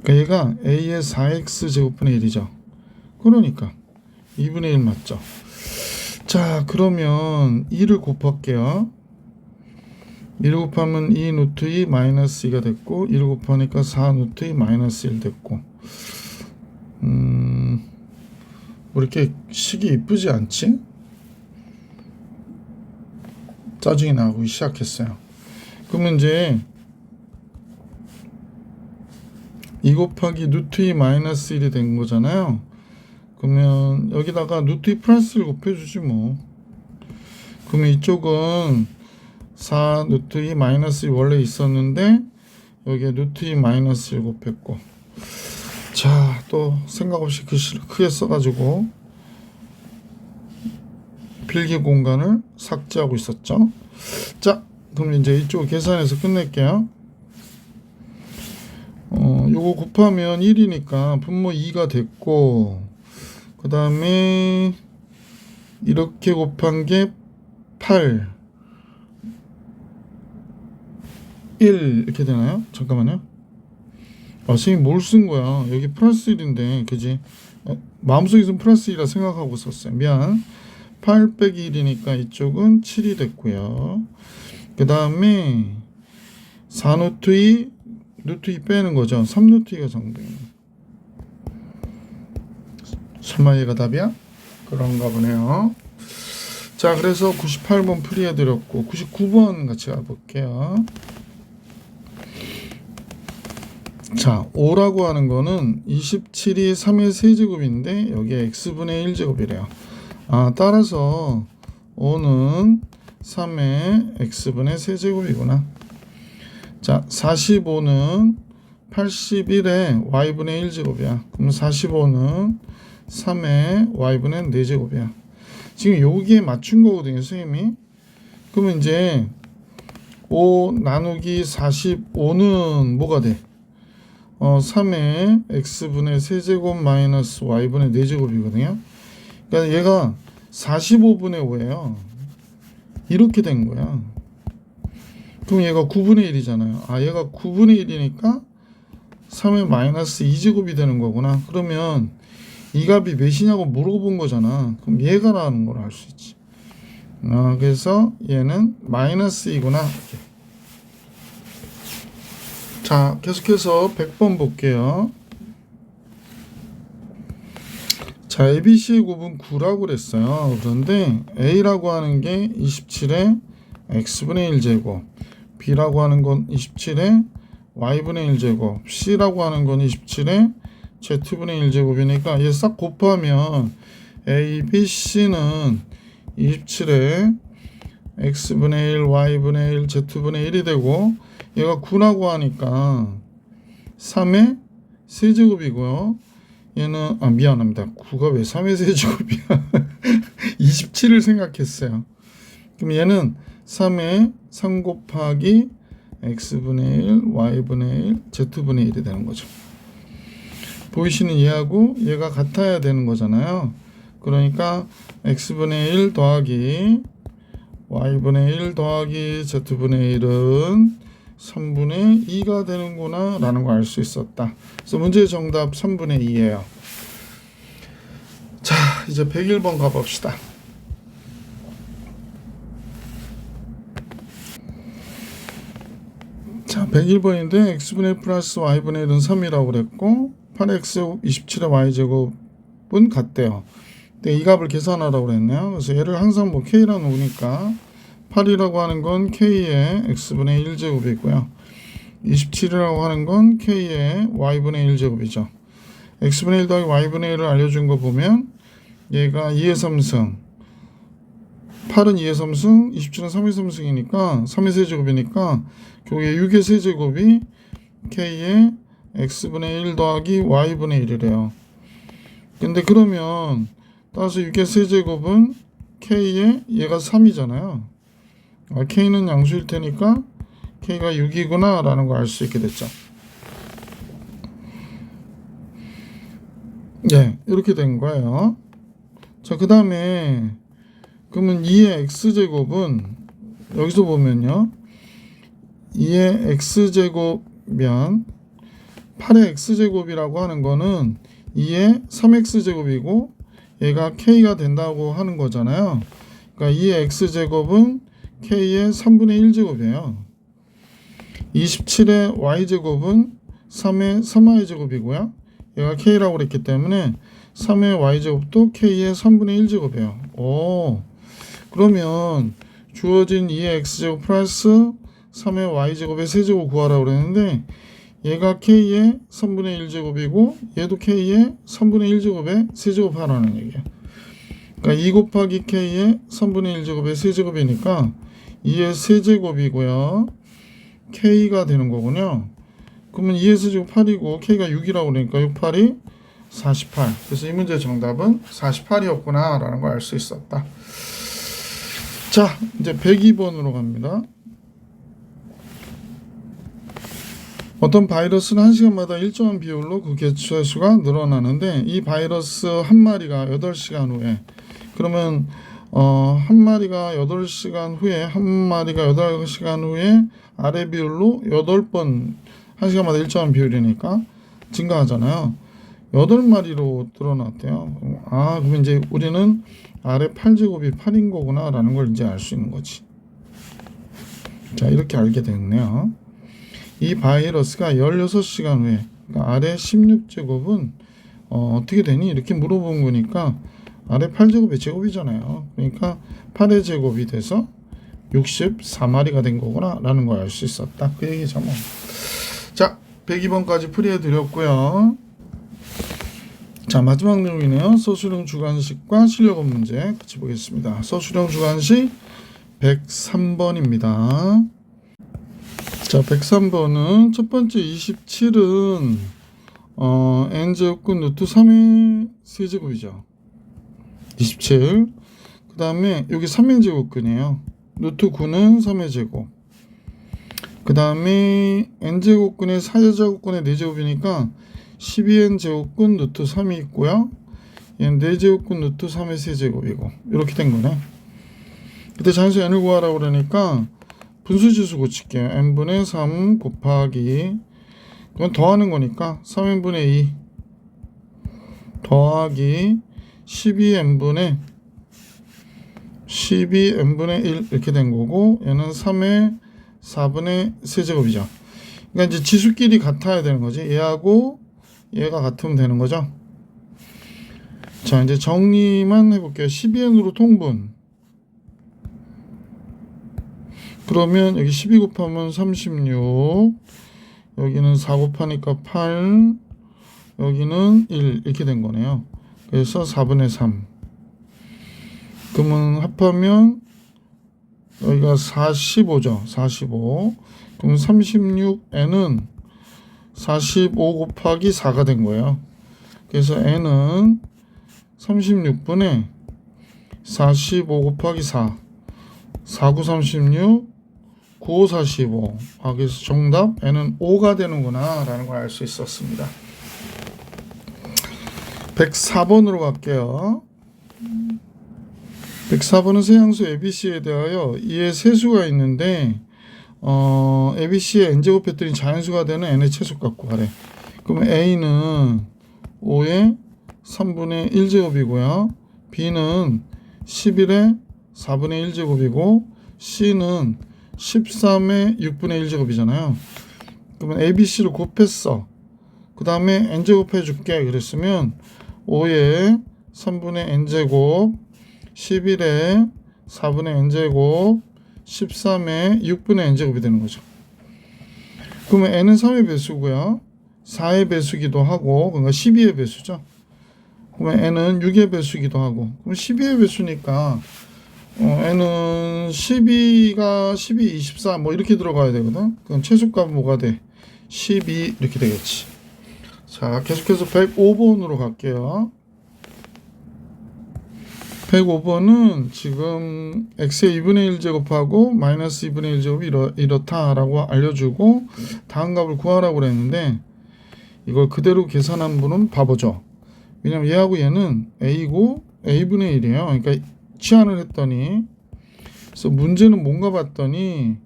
그러니까 얘가 a의 4x 제곱분의 1이죠. 그러니까 2분의 1 맞죠? 자, 그러면 2를 곱할게요. 1을 곱하면 2 루트 2 마이너스 2가 됐고 1을 곱하니까 4 루트 2 마이너스 1 됐고 뭐 이렇게 식이 이쁘지 않지? 짜증이 나기 시작했어요. 그러면 이제 2 곱하기 루트 2 마이너스 1이 된 거잖아요. 그러면 여기다가 루트 2 플러스 1 곱해주지 뭐. 그러면 이쪽은 4 루트 2 마이너스 1 원래 있었는데 여기에 루트 2 마이너스 1 곱했고 자, 또 생각 없이 글씨를 크게 써가지고 필기 공간을 삭제하고 있었죠. 자, 그럼 이제 이쪽 계산해서 끝낼게요. 요거 곱하면 1이니까 분모 2가 됐고 그 다음에 이렇게 곱한 게 8 1 이렇게 되나요? 잠깐만요. 선생님 뭘 쓴 거야? 여기 플러스 1인데 그지? 마음속에서는 플러스 1이라 생각하고 썼어요. 미안. 8 빼기 1이니까 이쪽은 7이 됐고요. 그 다음에 4 루트 2 루트 2 빼는 거죠. 3 루트 2가 정답이에요. 설마 얘가 답이야? 그런가 보네요. 자, 그래서 98번 풀이해드렸고 99번 같이 가볼게요. 자, 5라고 하는 거는 27이 3의 세제곱인데 여기에 x분의 1제곱이래요. 따라서 5는 3의 x분의 세제곱이구나. 자, 45는 81의 y분의 1제곱이야. 그럼 45는 3의 y분의 4제곱이야. 지금 여기에 맞춘 거거든요, 선생님이. 그러면 이제 5 나누기 45는 뭐가 돼? 3의 x분의 세제곱 마이너스 y분의 4제곱이거든요. 그러니까 얘가 45분의 5예요. 이렇게 된 거야. 그럼 얘가 9분의 1이잖아요. 얘가 9분의 1이니까 3의 마이너스 2제곱이 되는 거구나. 그러면 이 값이 몇이냐고 물어본 거잖아. 그럼 얘가 라는 걸 알 수 있지. 그래서 얘는 마이너스 2구나. 이렇게. 자, 계속해서 100번 볼게요. 자, ABC의 곱은 9라고 그랬어요. 그런데 A라고 하는 게 27의 X분의 1제곱, B라고 하는 건 27의 Y분의 1제곱, C라고 하는 건 27의 Z분의 1제곱이니까 얘 싹 곱하면 A, B, C는 27의 X분의 1, Y분의 1, Z분의 1이 되고 얘가 9라고 하니까 3의 세제곱이고요. 얘는 미안합니다. 9가 왜 3의 세제곱이야? 27을 생각했어요. 그럼 얘는 3의 3 곱하기 x분의 1, y분의 1, z분의 1이 되는 거죠. 보이시는 얘하고 얘가 같아야 되는 거잖아요. 그러니까 x분의 1 더하기 y분의 1 더하기 z분의 1은 3분의 2가 되는구나 라는 걸 알 수 있었다. 그래서 문제의 정답 3분의 2예요. 자, 이제 101번 가봅시다. 자, 101번인데 x분의 1 플러스 y분의 1은 3이라고 그랬고 8x 27의 y제곱은 같대요. 근데 이 값을 계산하라고 그랬네요. 그래서 얘를 항상 뭐 k라 놓으니까 8이라고 하는 건 k의 x분의 1제곱이고요. 27이라고 하는 건 k의 y분의 1제곱이죠. x분의 1 더하기 y분의 1을 알려준 거 보면 얘가 2의 3승, 8은 2의 3승, 27은 3의 3승이니까 3의 세제곱이니까 결국에 6의 세제곱이 k의 x분의 1 더하기 y분의 1이래요. 근데 그러면 따라서 6의 세제곱은 k의 얘가 3이잖아요. k는 양수일 테니까 k가 6이구나 라는 걸 알 수 있게 됐죠. 네, 이렇게 된 거예요. 자, 그 다음에 그러면 2의 x제곱은 여기서 보면요, 2의 x제곱면 8의 x제곱이라고 하는 거는 2의 3x제곱이고 얘가 k가 된다고 하는 거잖아요. 그러니까 2의 x제곱은 k의 3분의 1제곱이에요. 27의 y제곱은 3의 3y제곱이고요. 얘가 k라고 그랬기 때문에 3의 y제곱도 k의 3분의 1제곱이에요. 오, 그러면 주어진 2의 x제곱 플러스 3의 y제곱의 세제곱 구하라고 그랬는데 얘가 k의 3분의 1제곱이고 얘도 k의 3분의 1제곱의 세제곱 하라는 얘기예요. 그러니까 2 곱하기 k의 3분의 1제곱의 세제곱이니까 2의 세제곱이고요. k가 되는 거군요. 그러면 2의 세제곱 8이고 k가 6이라고 그러니까 6, 8이 48. 그래서 이 문제의 정답은 48이었구나 라는 걸 알 수 있었다. 자, 이제 102번으로 갑니다. 어떤 바이러스는 1시간마다 일정한 비율로 그 개체 수가 늘어나는데 이 바이러스 한 마리가 8시간 후에, 그러면 한 마리가 8시간 후에 한 마리가 8시간 후에 아래 비율로 8번 1시간마다 일정한 비율이니까 증가하잖아요. 8마리로 늘어났대요. 그러면 이제 우리는 아래 8제곱이 8인 거구나 라는 걸 이제 알 수 있는 거지. 자, 이렇게 알게 됐네요. 이 바이러스가 16시간 후에, 그러니까 아래 16제곱은 어떻게 되니? 이렇게 물어본 거니까 아래 8제곱의 제곱이잖아요. 그러니까 8의 제곱이 돼서 64마리가 된 거구나 라는 걸 알 수 있었다. 그 얘기죠 뭐. 자, 102번까지 풀이해 드렸고요. 자, 마지막 내용이네요. 서술형 주관식과 실력업 문제 같이 보겠습니다. 서술형 주관식 103번입니다. 자, 103번은 첫 번째 27은 n제곱근 루트 3의 세제곱이죠. 27. 그 다음에 여기 3의 제곱근이에요. 루트 9는 3의 제곱. 그 다음에 n제곱근의 4제곱근의 4제곱이니까 12n 제곱근 루트 3이 있고요. 얘는 4제곱근 루트 3의 세제곱이고 이렇게 된 거네. 그때 자연수 n을 구하라고 그러니까 분수지수 고칠게요. n분의 3 곱하기, 그건 더하는 거니까 3n분의 2 더하기 12n분의 1 이렇게 된 거고, 얘는 3의 4분의 세제곱이죠. 그러니까 이제 지수끼리 같아야 되는 거지. 얘하고 얘가 같으면 되는 거죠. 자, 이제 정리만 해볼게요. 12n으로 통분. 그러면 여기 12 곱하면 36, 여기는 4 곱하니까 8, 여기는 1 이렇게 된 거네요. 그래서 4분의 3. 그러면 합하면 여기가 45죠. 45. 그럼 36n은 45 곱하기 4가 된 거예요. 그래서 n은 36분의 45 곱하기 4 49 36 95 45 그래서 정답 n은 5가 되는구나 라는 걸 알 수 있었습니다. 104번으로 갈게요. 104번은 세양수 ABC에 대하여 이에 세수가 있는데 ABC의 n제곱 했더니 자연수가 되는 n의 최소 값 구하래. 그러면 A는 5의 3분의 1제곱이고요. B는 11의 4분의 1제곱이고 C는 13의 6분의 1제곱이잖아요. 그러면 ABC를 곱했어. 그 다음에 n제곱 해줄게. 그랬으면 5의 3분의 n제곱 11의 4분의 n제곱 13의 6분의 n제곱이 되는 거죠. 그러면 n은 3의 배수고요. 4의 배수기도 하고 그러니까 12의 배수죠. 그러면 n은 6의 배수기도 하고 그럼 12의 배수니까 n은 12가 12, 24 뭐 이렇게 들어가야 되거든. 그럼 최소값은 뭐가 돼? 12 이렇게 되겠지. 자, 계속해서 105번으로 갈게요. 105번은 지금 x의 2분의 1제곱하고 마이너스 2분의 1제곱이 이렇다라고 알려주고 다음 값을 구하라고 그랬는데 이걸 그대로 계산한 분은 바보죠. 왜냐면 얘하고 얘는 a고 a분의 1이에요. 그러니까 치환을 했더니 그래서 문제는 뭔가 봤더니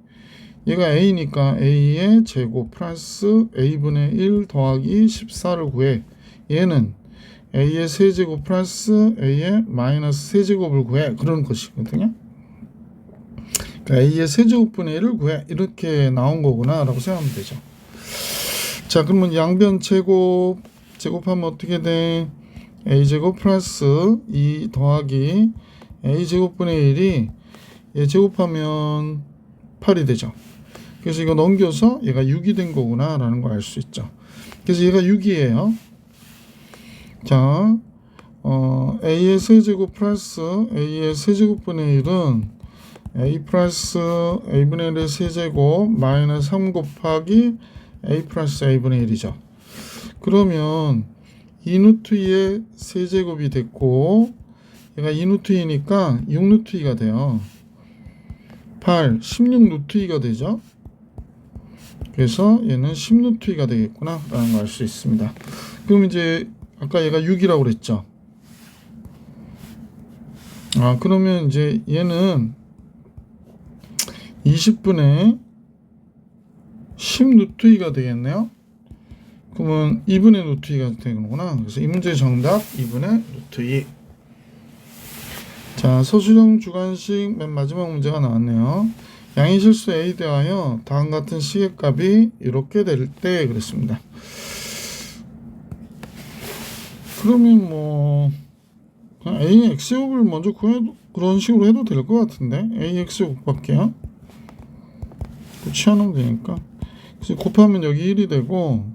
얘가 a니까 a의 제곱 플러스 a분의 1 더하기 14를 구해. 얘는 a의 세제곱 플러스 a의 마이너스 세제곱을 구해. 그런 것이거든요. 그러니까 a의 세제곱분의 1을 구해. 이렇게 나온 거구나 라고 생각하면 되죠. 자, 그러면 양변 제곱하면 어떻게 돼? a제곱 플러스 2 더하기 a제곱분의 1이 얘 제곱하면 8이 되죠. 그래서 이거 넘겨서 얘가 6이 된 거구나 라는 걸 알 수 있죠. 그래서 얘가 6이에요. 자, a의 세제곱 플러스 a의 세제곱분의 1은 a 플러스 a분의 1의 세제곱 마이너스 3 곱하기 a 플러스 a분의 1이죠. 그러면 2루트 2의 세제곱이 됐고 얘가 2루트 2니까 6루트 2가 돼요. 8, 16루트 2가 되죠. 그래서 얘는 10루트 2가 되겠구나 라는 걸 알 수 있습니다. 그럼 이제 아까 얘가 6이라고 그랬죠. 그러면 이제 얘는 20분의 10루트 2가 되겠네요. 그러면 2분의 루트 2가 되는구나. 그래서 이 문제의 정답 2분의 루트 2. 자, 서술형 주관식 맨 마지막 문제가 나왔네요. 양의 실수 A 대하여 다음 같은 시계값이 이렇게 될 때 그랬습니다. 그러면 뭐 그냥 A의 X제곱을 먼저 구해도 그런 식으로 해도 될 것 같은데 A X제곱 곱할게요. 치환하면 되니까. 그래서 곱하면 여기 1이 되고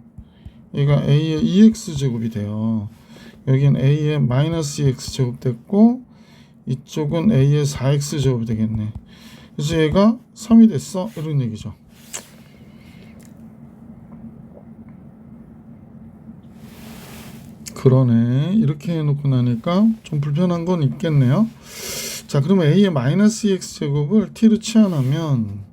얘가 A의 2X제곱이 돼요. 여기는 A의 마이너스 2X제곱 됐고 이쪽은 A의 4X제곱이 되겠네. 그래서 얘가 3이 됐어 이런 얘기죠. 그러네. 이렇게 해놓고 나니까 좀 불편한 건 있겠네요. 자, 그러면 A의 마이너스 2X제곱을 T로 치환하면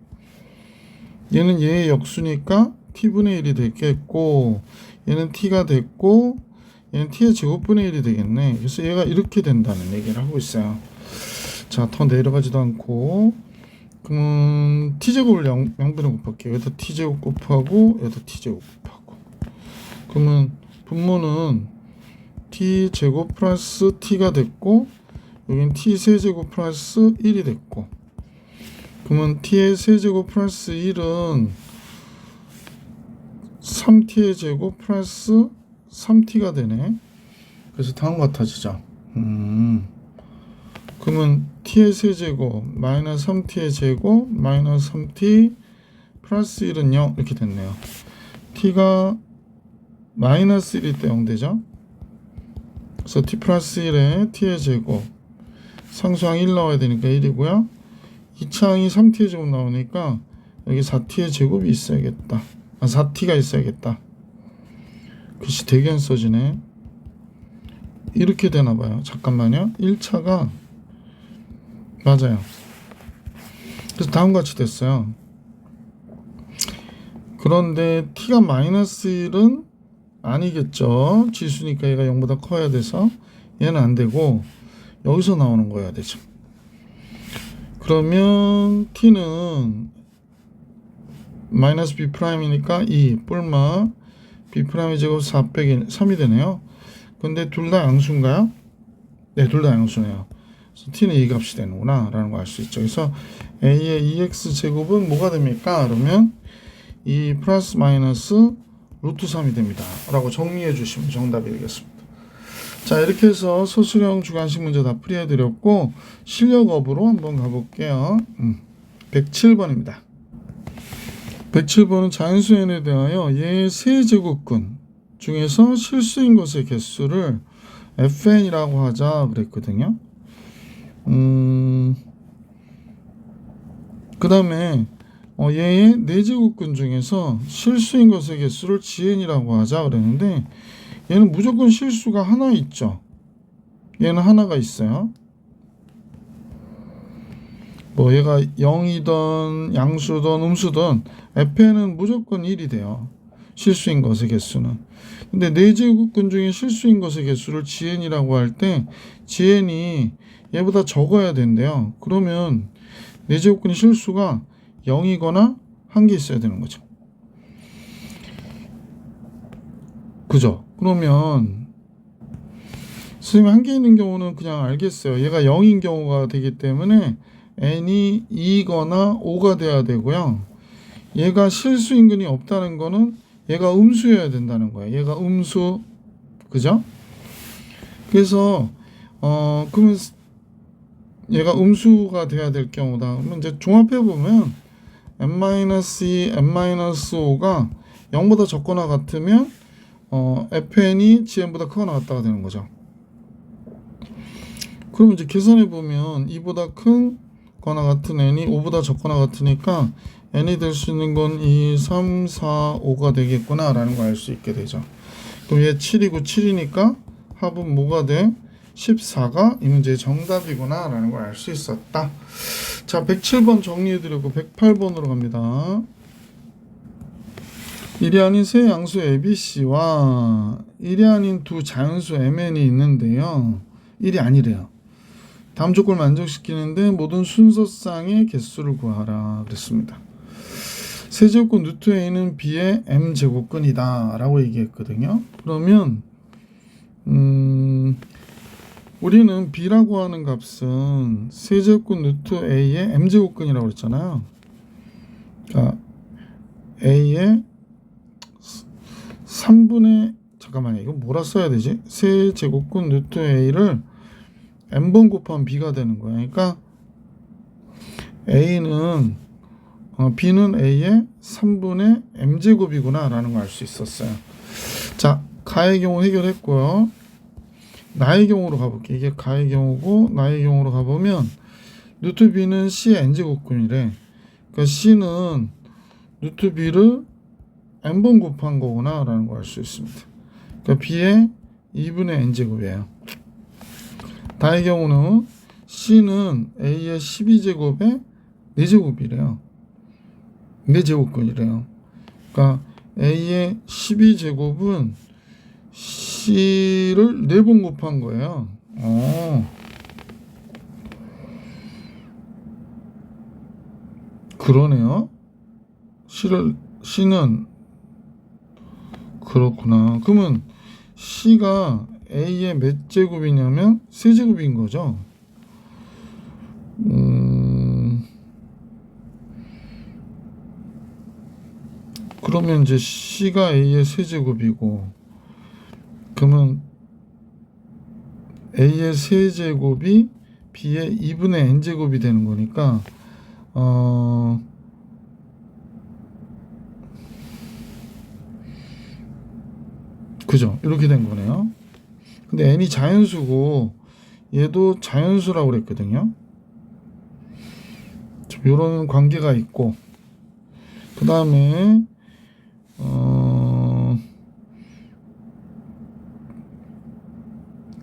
얘는 얘의 역수니까 T분의 1이 되겠고 얘는 T가 됐고 얘는 T의 제곱분의 1이 되겠네. 그래서 얘가 이렇게 된다는 얘기를 하고 있어요. 자, 더 내려가지도 않고 그러면 T제곱을 양변에 곱할게요. 여기다 T제곱 곱하고 여기다 T제곱 곱하고 그러면 분모는 T제곱 플러스 T가 됐고 여긴 T세제곱 플러스 1이 됐고 그러면 T의 세제곱 플러스 1은 3T의 제곱 플러스 3T가 되네. 그래서 다음과 같아지죠. 그러면 T의 세제곱 마이너스 3T의 제곱 마이너스 3T 플러스 1은 0 이렇게 됐네요. T가 마이너스 1일 때 0 되죠. 그래서 T 플러스 1에 T의 제곱 상수항 1 나와야 되니까 1이고요. 2차항이 3T의 제곱 나오니까 여기 4T의 제곱이 있어야겠다. 4T가 있어야겠다. 글씨 되게 안 써지네. 이렇게 되나 봐요. 잠깐만요. 1차가 맞아요. 그래서 다음과 같이 됐어요. 그런데 t가 마이너스 1은 아니겠죠. 지수니까 얘가 0보다 커야 돼서 얘는 안 되고 여기서 나오는 거여야 되죠. 그러면 t는 마이너스 b'이니까 2 뿔마 b'의 제곱 4 빼기 3이 되네요. 근데 둘 다 양수인가요? 네, 둘 다 양수네요. 그래서 t는 이 값이 되는구나 라는 걸 알 수 있죠. 그래서 a의 2x 제곱은 뭐가 됩니까? 그러면 2 플러스 마이너스 루트 3이 됩니다 라고 정리해 주시면 정답이 되겠습니다. 자, 이렇게 해서 소수령 주관식 문제 다 풀이해 드렸고 실력업으로 한번 가볼게요. 107번입니다. 107번은 자연수 n에 대하여 얘의 세제곱근 중에서 실수인 것의 개수를 fn이라고 하자 그랬거든요. 그 다음에 얘의 네제곱근 중에서 실수인 것의 개수를 GN이라고 하자 그랬는데 얘는 무조건 실수가 하나 있죠. 얘는 하나가 있어요. 뭐 얘가 0이든 양수든 음수든 fn은 무조건 1이 돼요. 실수인 것의 개수는. 근데 네제곱근 중에 실수인 것의 개수를 GN이라고 할 때 GN이 얘보다 적어야 된대요. 그러면 네제곱근의 실수가 0이거나 한 개 있어야 되는 거죠. 그죠? 그러면 선생님이 한 개 있는 경우는 그냥 알겠어요. 얘가 0인 경우가 되기 때문에 n이 2거나 5가 돼야 되고요. 얘가 실수인근이 없다는 거는 얘가 음수여야 된다는 거예요. 얘가 음수, 그죠? 그래서 그러면 얘가 음수가 돼야 될 경우다. 그러면 이제 종합해 보면 n-2, n-5가 0보다 적거나 같으면 fn이 gn보다 크거나 같다가 되는 거죠. 그럼 이제 계산해 보면 2보다 큰 거나 같은 n이 5보다 적거나 같으니까 n이 될 수 있는 건 2, 3, 4, 5가 되겠구나 라는 걸 알 수 있게 되죠. 그럼 얘 7이고 7이니까 합은 뭐가 돼? 14가 이 문제의 정답이구나 라는 걸 알 수 있었다. 자, 107번 정리해드리고 108번으로 갑니다. 일이 아닌 세 양수 ABC와 일이 아닌 두 자연수 MN이 있는데요. 일이 아니래요. 다음 조건을 만족시키는데 모든 순서쌍의 개수를 구하라 그랬습니다. 세제곱근 루트 A는 B의 M제곱근이다 라고 얘기했거든요. 그러면 우리는 B라고 하는 값은 세제곱근 루트 A의 M제곱근이라고 그랬잖아요. 그러니까 A의 3분의 잠깐만요. 이거 뭐라 써야 되지? 세제곱근 루트 A를 M번 곱하면 B가 되는 거야. 그러니까 A는 B는 A의 3분의 M제곱이구나 라는 걸 알 수 있었어요. 자, 가의 경우 해결했고요. 나의 경우로 가볼게요. 이게 가의 경우고 나의 경우로 가보면 루트 B는 C의 N제곱근이래. 그러니까 C는 루트 B를 N번 곱한 거구나 라는 걸 알 수 있습니다. 그러니까 B의 2분의 N제곱이에요. 다의 경우는 C는 A의 12제곱의 4제곱이래요. 4제곱근이래요. 그러니까 A의 12제곱은 C를 4번 곱한 거예요. 그러네요. C는 그렇구나. 그러면 C가 A의 몇 제곱이냐면 3제곱인 거죠. 그러면 이제 C가 A의 세제곱이고 그러면 A의 세제곱이 B의 2분의 N제곱이 되는 거니까 그죠? 이렇게 된 거네요. 근데 N이 자연수고 얘도 자연수라고 그랬거든요. 이런 관계가 있고 그 다음에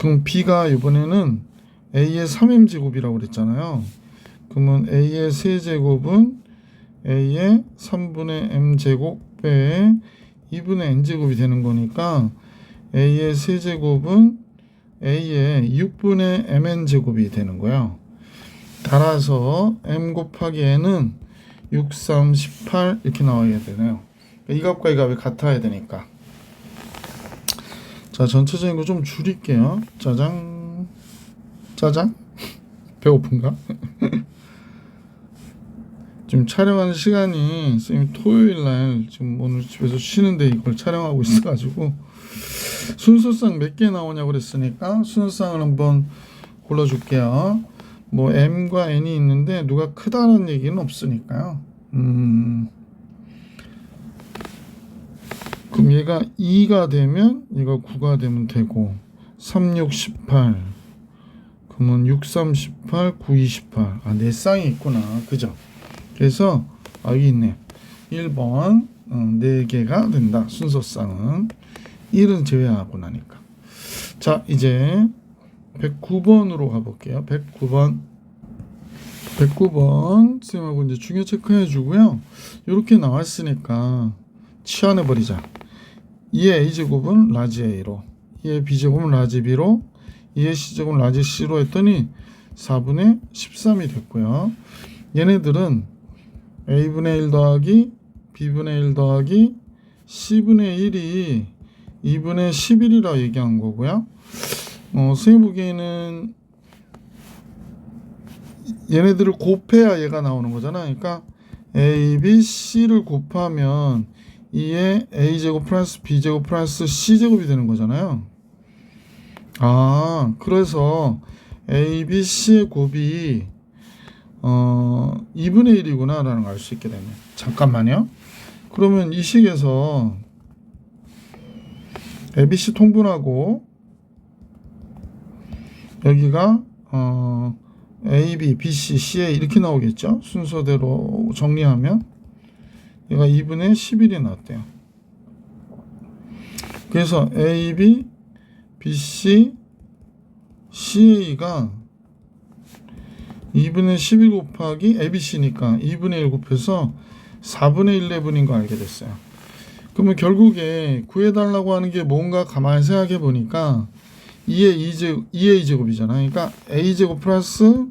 그럼 B가 이번에는 A의 3m제곱이라고 그랬잖아요. 그러면 A의 세제곱은 A의 3분의 m제곱 빼 2분의 n제곱이 되는 거니까 A의 세제곱은 A의 6분의 mn제곱이 되는 거예요. 따라서 m 곱하기 n은 6, 3, 18 이렇게 나와야 되네요. 이 값과 이 값이 같아야 되니까. 자, 전체적인 거 좀 줄일게요. 짜장. 짜장? 배고픈가? 지금 촬영하는 시간이 선생님 토요일날 지금 오늘 집에서 쉬는데 이걸 촬영하고 있어가지고 순서상 몇 개 나오냐고 그랬으니까 순서상을 한번 골라줄게요. 뭐 m과 n이 있는데 누가 크다는 얘기는 없으니까요. 그럼 얘가 2가 되면 얘가 9가 되면 되고 3, 6, 18 그러면 6, 3, 18, 9, 28 네 쌍이 있구나. 그죠? 그래서 여기 있네. 1번 4개가 된다. 순서쌍은 1은 제외하고 나니까. 자, 이제 109번으로 가볼게요. 109번 선생님하고 이제 중요 체크해 주고요. 이렇게 나왔으니까 치환해 버리자. 2의 a제곱은 라지 a로, 2의 b제곱은 라지 b로, 2의 c제곱은 라지 c로 했더니 4분의 13이 됐고요. 얘네들은 a분의 1 더하기 b분의 1 더하기 c분의 1이 2분의 11이라 얘기한 거고요. 선생님 보기에는 얘네들을 곱해야 얘가 나오는 거잖아. 그러니까 a, b, c를 곱하면 2의 a제곱 플러스 b제곱 플러스 c제곱이 되는 거잖아요. 그래서 a, b, c의 곱이 2분의 1이구나 라는 걸 알 수 있게 되네. 잠깐만요. 그러면 이 식에서 ABC 통분하고 여기가 AB, BC, CA 이렇게 나오겠죠. 순서대로 정리하면 얘가 2분의 11이 나왔대요. 그래서 AB, BC, CA가 2분의 11 곱하기 ABC니까 2분의 1 곱해서 4분의 11인 거 알게 됐어요. 그러면 결국에 구해달라고 하는 게 뭔가 가만히 생각해 보니까 2의 2제곱이잖아요. 그러니까 a제곱 플러스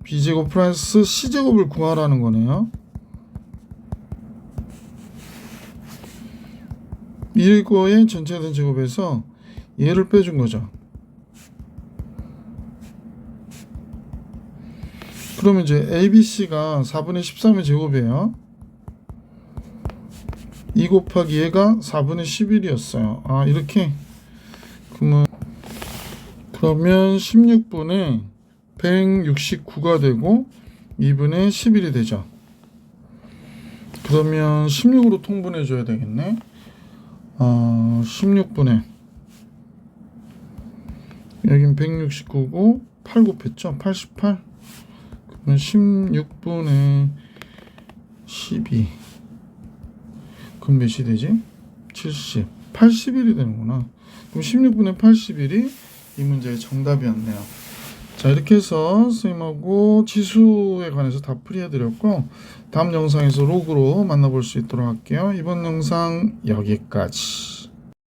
b제곱 플러스 c제곱을 구하라는 거네요. 이거의 전체된 제곱에서 얘를 빼준 거죠. 그러면 이제 ABC가 4분의 13의 제곱이에요. 2 곱하기 얘가 4분의 11이었어요. 이렇게. 그러면 16분의 169가 되고 2분의 11이 되죠. 그러면 16으로 통분해 줘야 되겠네. 16분의 여긴 169고 8 곱했죠. 88. 그러면 16분의 12. 그럼 몇이 되지? 70. 81이 되는구나. 그럼 16분의 81이 이 문제의 정답이었네요. 자, 이렇게 해서 선생님하고 지수에 관해서 다 풀이해드렸고 다음 영상에서 로그로 만나볼 수 있도록 할게요. 이번 영상 여기까지.